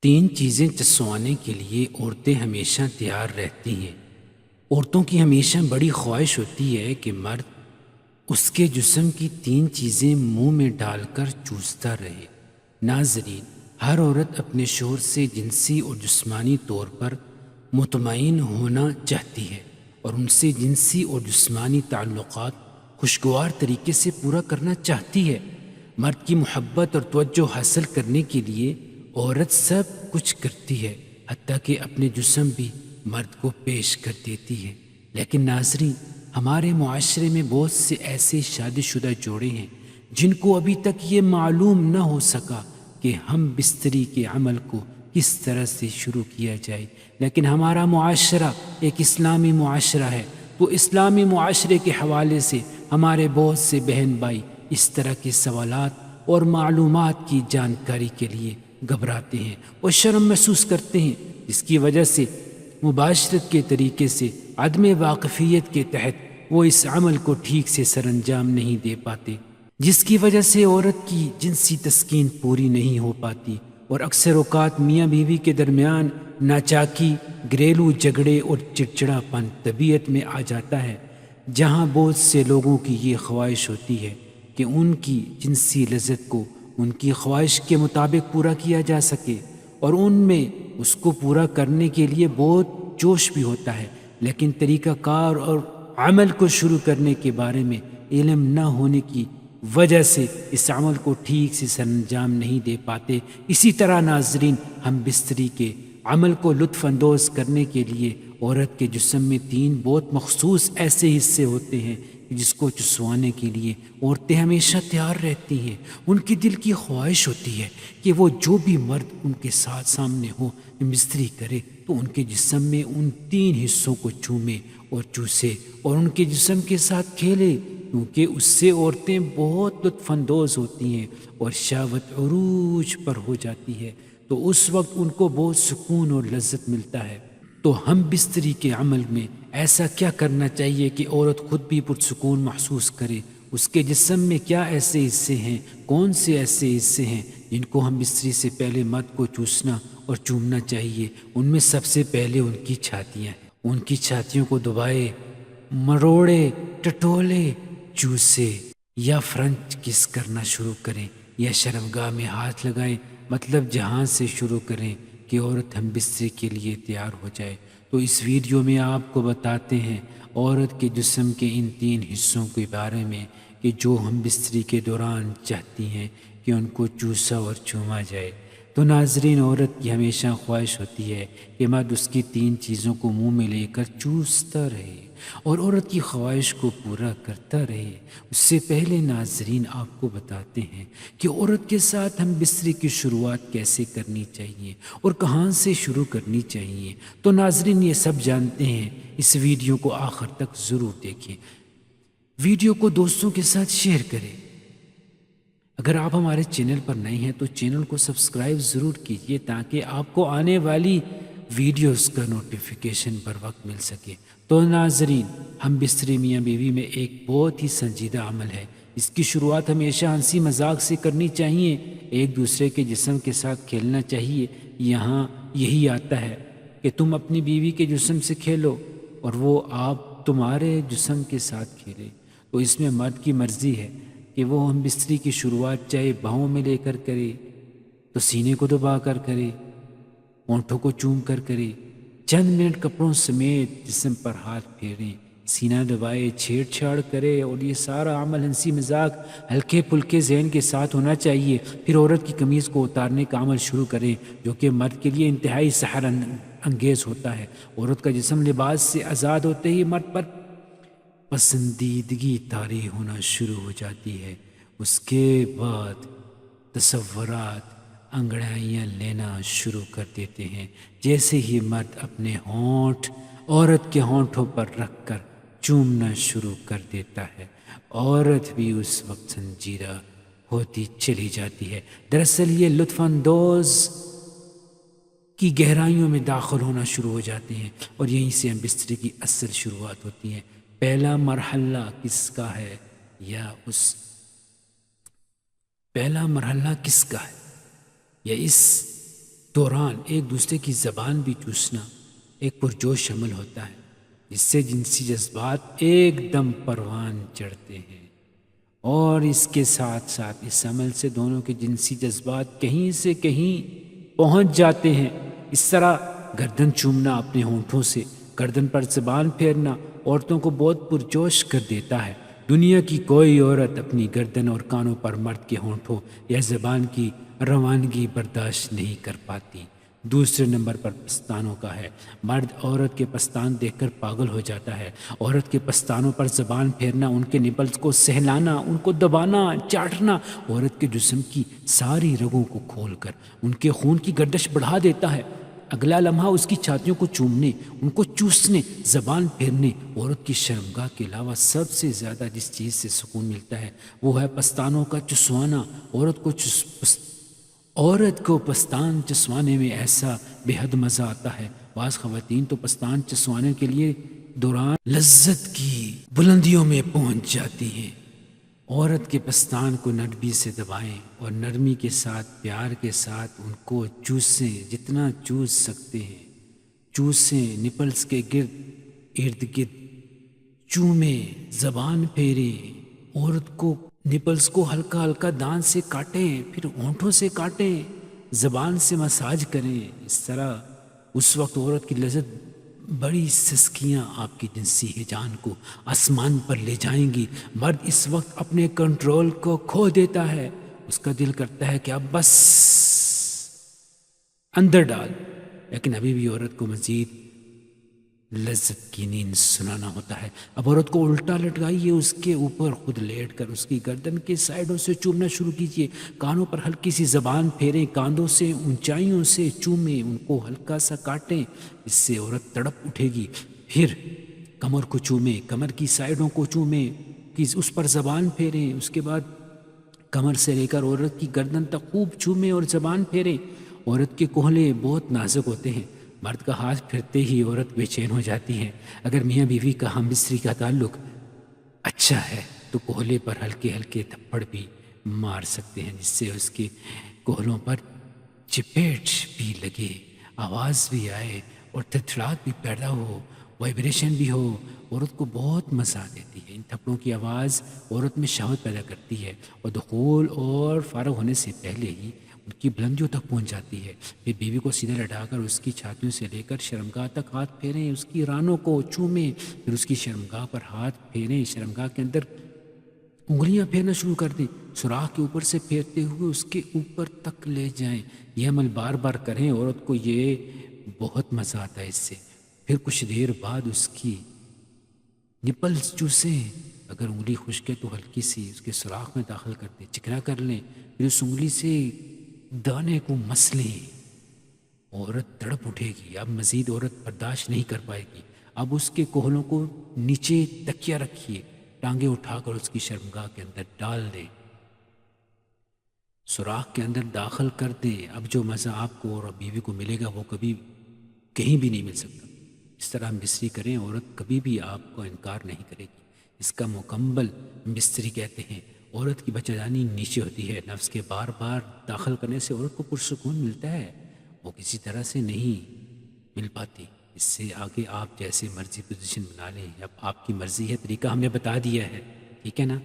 تین چیزیں چسوانے کے لیے عورتیں ہمیشہ تیار رہتی ہیں۔ عورتوں کی ہمیشہ بڑی خواہش ہوتی ہے کہ مرد اس کے جسم کی تین چیزیں منہ میں ڈال کر چوستا رہے۔ ناظرین، ہر عورت اپنے شوہر سے جنسی اور جسمانی طور پر مطمئن ہونا چاہتی ہے اور ان سے جنسی اور جسمانی تعلقات خوشگوار طریقے سے پورا کرنا چاہتی ہے۔ مرد کی محبت اور توجہ حاصل کرنے کے لیے عورت سب کچھ کرتی ہے، حتیٰ کہ اپنے جسم بھی مرد کو پیش کر دیتی ہے۔ لیکن ناظرین، ہمارے معاشرے میں بہت سے ایسے شادی شدہ جوڑے ہیں جن کو ابھی تک یہ معلوم نہ ہو سکا کہ ہم بستری کے عمل کو کس طرح سے شروع کیا جائے۔ لیکن ہمارا معاشرہ ایک اسلامی معاشرہ ہے، تو اسلامی معاشرے کے حوالے سے ہمارے بہت سے بہن بھائی اس طرح کے سوالات اور معلومات کی جانکاری کے لیے گھبراتے ہیں اور شرم محسوس کرتے ہیں، جس کی وجہ سے مباشرت کے طریقے سے عدم واقفیت کے تحت وہ اس عمل کو ٹھیک سے سر انجام نہیں دے پاتے، جس کی وجہ سے عورت کی جنسی تسکین پوری نہیں ہو پاتی اور اکثر اوقات میاں بیوی کے درمیان ناچاکی، گھریلو جھگڑے اور چڑچڑا پن طبیعت میں آ جاتا ہے، جہاں بہت سے لوگوں کی یہ خواہش ہوتی ہے کہ ان کی جنسی لذت کو ان کی خواہش کے مطابق پورا کیا جا سکے، اور ان میں اس کو پورا کرنے کے لیے بہت جوش بھی ہوتا ہے، لیکن طریقہ کار اور عمل کو شروع کرنے کے بارے میں علم نہ ہونے کی وجہ سے اس عمل کو ٹھیک سے سر انجام نہیں دے پاتے۔ اسی طرح ناظرین، ہم بستری کے عمل کو لطف اندوز کرنے کے لیے عورت کے جسم میں تین بہت مخصوص ایسے حصے ہوتے ہیں جس کو چسوانے کے لیے عورتیں ہمیشہ تیار رہتی ہیں۔ ان کی دل کی خواہش ہوتی ہے کہ وہ جو بھی مرد ان کے ساتھ سامنے ہو بستری کرے تو ان کے جسم میں ان تین حصوں کو چومے اور چوسے اور ان کے جسم کے ساتھ کھیلے، کیونکہ اس سے عورتیں بہت لطف اندوز ہوتی ہیں اور شہوت عروج پر ہو جاتی ہے، تو اس وقت ان کو بہت سکون اور لذت ملتا ہے۔ تو ہم بستری کے عمل میں ایسا کیا کرنا چاہیے کہ عورت خود بھی پرسکون محسوس کرے؟ اس کے جسم میں کیا ایسے حصے ہیں، کون سے ایسے حصے ہیں جن کو ہم بستری سے پہلے مرد کو چوسنا اور چومنا چاہیے؟ ان میں سب سے پہلے ان کی چھاتیاں ہیں۔ ان کی چھاتیوں کو دبائے، مروڑے، ٹٹولے، چوسے یا فرنچ کس کرنا شروع کریں یا شرمگاہ میں ہاتھ لگائیں، مطلب جہاں سے شروع کریں کہ عورت ہم بستری کے لیے تیار ہو جائے۔ تو اس ویڈیو میں آپ کو بتاتے ہیں عورت کے جسم کے ان تین حصوں کے بارے میں کہ جو ہم بستری کے دوران چاہتی ہیں کہ ان کو چوسا اور چوما جائے۔ تو ناظرین، عورت کی ہمیشہ خواہش ہوتی ہے کہ مرد اس کی تین چیزوں کو منہ میں لے کر چوستا رہے اور عورت کی خواہش کو پورا کرتا رہے۔ اس سے پہلے ناظرین آپ کو بتاتے ہیں کہ عورت کے ساتھ ہم بستری کی شروعات کیسے کرنی چاہیے اور کہاں سے شروع کرنی چاہیے۔ تو ناظرین، یہ سب جانتے ہیں، اس ویڈیو کو آخر تک ضرور دیکھیں، ویڈیو کو دوستوں کے ساتھ شیئر کریں۔ اگر آپ ہمارے چینل پر نئے ہیں تو چینل کو سبسکرائب ضرور کیجیے تاکہ آپ کو آنے والی ویڈیوز کا نوٹیفیکیشن پر وقت مل سکے۔ تو ناظرین، ہم بستری میاں بیوی میں ایک بہت ہی سنجیدہ عمل ہے۔ اس کی شروعات ہمیشہ ہنسی مذاق سے کرنی چاہیے، ایک دوسرے کے جسم کے ساتھ کھیلنا چاہیے۔ یہاں یہی آتا ہے کہ تم اپنی بیوی کے جسم سے کھیلو اور وہ آپ تمہارے جسم کے ساتھ کھیلے۔ تو اس میں مرد کی مرضی ہے کہ وہ ہم بستری کی شروعات چاہے بہوں میں لے کر کرے تو سینے کو دبا کر کرے، ہونٹوں کو چوم کر کرے، چند منٹ کپڑوں سمیت جسم پر ہاتھ پھیریں، سینہ دبائے، چھیڑ چھاڑ کرے، اور یہ سارا عمل ہنسی مذاق ہلکے پھلکے ذہن کے ساتھ ہونا چاہیے۔ پھر عورت کی قمیض کو اتارنے کا عمل شروع کریں، جو کہ مرد کے لیے انتہائی سحر انگیز ہوتا ہے۔ عورت کا جسم لباس سے آزاد ہوتے ہی مرد پر پسندیدگی طاری ہونا شروع ہو جاتی ہے۔ اس کے بعد تصورات انگڑائیاں لینا شروع کر دیتے ہیں، جیسے ہی مرد اپنے ہونٹ عورت کے ہونٹوں پر رکھ کر چومنا شروع کر دیتا ہے، عورت بھی اس وقت سنجیدہ ہوتی چلی جاتی ہے۔ دراصل یہ لطف اندوز کی گہرائیوں میں داخل ہونا شروع ہو جاتے ہیں اور یہیں سے ہم بستری کی اصل شروعات ہوتی ہیں۔ پہلا مرحلہ کس کا ہے پہلا مرحلہ کس کا ہے یا اس دوران ایک دوسرے کی زبان بھی چوسنا ایک پرجوش عمل ہوتا ہے، جس سے جنسی جذبات ایک دم پروان چڑھتے ہیں، اور اس کے ساتھ ساتھ اس عمل سے دونوں کے جنسی جذبات کہیں سے کہیں پہنچ جاتے ہیں۔ اس طرح گردن چومنا اپنے ہونٹوں سے گردن پر زبان پھیرنا عورتوں کو بہت پرجوش کر دیتا ہے۔ دنیا کی کوئی عورت اپنی گردن اور کانوں پر مرد کے ہونٹوں یا زبان کی روانگی برداشت نہیں کر پاتی۔ دوسرے نمبر پر پستانوں کا ہے۔ مرد عورت کے پستان دیکھ کر پاگل ہو جاتا ہے۔ عورت کے پستانوں پر زبان پھیرنا، ان کے نپلز کو سہلانا، ان کو دبانا، چاٹنا عورت کے جسم کی ساری رگوں کو کھول کر ان کے خون کی گردش بڑھا دیتا ہے۔ اگلا لمحہ اس کی چھاتیوں کو چومنے، ان کو چوسنے، زبان پھیرنے عورت کی شرمگاہ کے علاوہ سب سے زیادہ جس چیز سے سکون ملتا ہے وہ ہے پستانوں کا چسوانا۔ عورت کو پستان چسوانے میں ایسا بے حد مزہ آتا ہے۔ بعض خواتین تو پستان چسوانے کے لیے دوران لذت کی بلندیوں میں پہنچ جاتی ہیں۔ عورت کے پستان کو نرمی سے دبائیں اور نرمی کے ساتھ پیار کے ساتھ ان کو چوسیں، جتنا چوس سکتے ہیں چوسیں، نپلس کے ارد گرد چومیں، زبان پھیریں، عورت کو نپلس کو ہلکا ہلکا دان سے کاٹیں، پھر ہونٹوں سے کاٹیں، زبان سے مساج کریں۔ اس طرح اس وقت عورت کی لذت بڑی سسکیاں آپ کی جنسی ہیجان کو آسمان پر لے جائیں گی۔ مرد اس وقت اپنے کنٹرول کو کھو دیتا ہے، اس کا دل کرتا ہے کہ اب بس اندر ڈال، لیکن ابھی بھی عورت کو مزید لذت کی نیند سنانا ہوتا ہے۔ اب عورت کو الٹا لٹکائیے، اس کے اوپر خود لیٹ کر اس کی گردن کے سائڈوں سے چومنا شروع کیجیے، کانوں پر ہلکی سی زبان پھیریں، کاندھوں سے اونچائیوں سے چومیں، ان کو ہلکا سا کاٹیں، اس سے عورت تڑپ اٹھے گی۔ پھر کمر کو چومیں، کمر کی سائڈوں کو چومیں، اس پر زبان پھیریں، اس کے بعد کمر سے لے کر عورت کی گردن تک خوب چومیں اور زبان پھیریں۔ عورت کے کوہلے بہت نازک ہوتے ہیں، مرد کا ہاتھ پھرتے ہی عورت بے چین ہو جاتی ہے۔ اگر میاں بیوی کا ہم مستری کا تعلق اچھا ہے تو کوہلے پر ہلکے ہلکے تھپڑ بھی مار سکتے ہیں، جس سے اس کے کوہلوں پر چپیٹ بھی لگے، آواز بھی آئے اور تھڑتھڑاہٹ بھی پیدا ہو، وائبریشن بھی ہو۔ عورت کو بہت مزہ دیتی ہے۔ ان تھپڑوں کی آواز عورت میں شہوت پیدا کرتی ہے اور دخول اور فارغ ہونے سے پہلے ہی ان کی بلندیوں تک پہنچ جاتی ہے۔ پھر بیوی کو سیدھے لٹا کر اس کی چھاتیوں سے لے کر شرمگاہ تک ہاتھ پھیریں، اس کی رانوں کو چومیں، پھر اس کی شرمگاہ پر ہاتھ پھیریں، شرمگاہ کے اندر انگلیاں پھیرنا شروع کر دیں، سوراخ کے اوپر سے پھیرتے ہوئے اس کے اوپر تک لے جائیں۔ یہ عمل بار بار کریں، عورت کو یہ بہت مزہ آتا ہے اس سے۔ پھر کچھ دیر بعد اس کی نپلز چوسیں، اگر انگلی خشک ہے تو ہلکی سی اس کے سوراخ میں داخل کر دیں، چکنا کر لیں، پھر اس انگلی سے دانے کو مس لیں۔ عورت تڑپ اٹھے گی، اب مزید عورت برداشت نہیں کر پائے گی۔ اب اس کے کوہلوں کو نیچے تکیہ رکھیے، ٹانگیں اٹھا کر اس کی شرمگاہ کے اندر ڈال دیں، سوراخ کے اندر داخل کر دیں۔ اب جو مزہ آپ کو اور بیوی کو ملے گا وہ کبھی کہیں بھی نہیں مل سکتا۔ اس طرح مستری کریں، عورت کبھی بھی آپ کو انکار نہیں کرے گی۔ اس کا مکمل مستری کہتے ہیں۔ عورت کی بچہ دانی نیچے ہوتی ہے، نفس کے بار بار داخل کرنے سے عورت کو پرسکون ملتا ہے، وہ کسی طرح سے نہیں مل پاتی۔ اس سے آگے آپ جیسے مرضی پوزیشن بنا لیں، اب آپ کی مرضی ہے، طریقہ ہم نے بتا دیا ہے، ٹھیک ہے نا؟